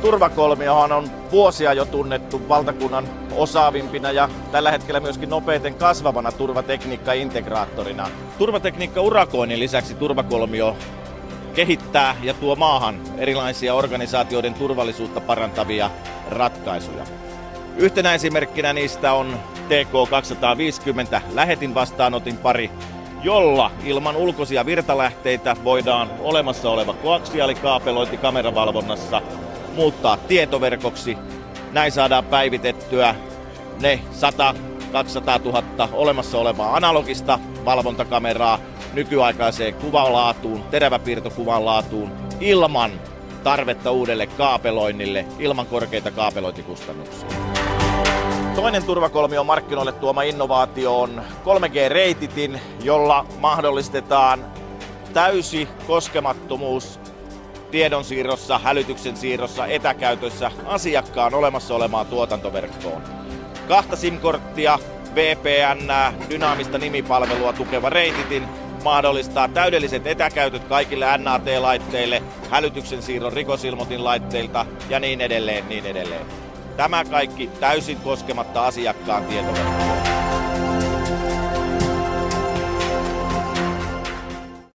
Turvakolmiohan on vuosia jo tunnettu valtakunnan osaavimpina ja tällä hetkellä myöskin nopeiten kasvavana turvatekniikka-integraattorina. Turvatekniikka-urakoinnin lisäksi Turvakolmio kehittää ja tuo maahan erilaisia organisaatioiden turvallisuutta parantavia ratkaisuja. Yhtenä esimerkkinä niistä on TK250 lähetin vastaanotin pari, jolla ilman ulkoisia virtalähteitä voidaan olemassa oleva koaksiaalikaapelointi kameravalvonnassa muuttaa tietoverkoksi. Näin saadaan päivitettyä ne 100-200 000 olemassa olevaa analogista valvontakameraa nykyaikaiseen kuvanlaatuun, teräväpiirtokuvan laatuun ilman tarvetta uudelle kaapeloinnille, ilman korkeita kaapelointikustannuksia. Toinen Turvakolmion markkinoille tuoma innovaatio on 3G-reititin, jolla mahdollistetaan täysi koskemattomuus tiedonsiirrossa, hälytyksen siirrossa, etäkäytössä asiakkaan olemassa olemaan tuotantoverkkoon. 2 SIM-korttia, VPN, dynaamista nimipalvelua tukeva reititin mahdollistaa täydelliset etäkäytöt kaikille NAT-laitteille, hälytyksen siirron rikosilmoitinlaitteilta ja niin edelleen, niin edelleen. Tämä kaikki täysin koskematta asiakkaan tietoverkkoon.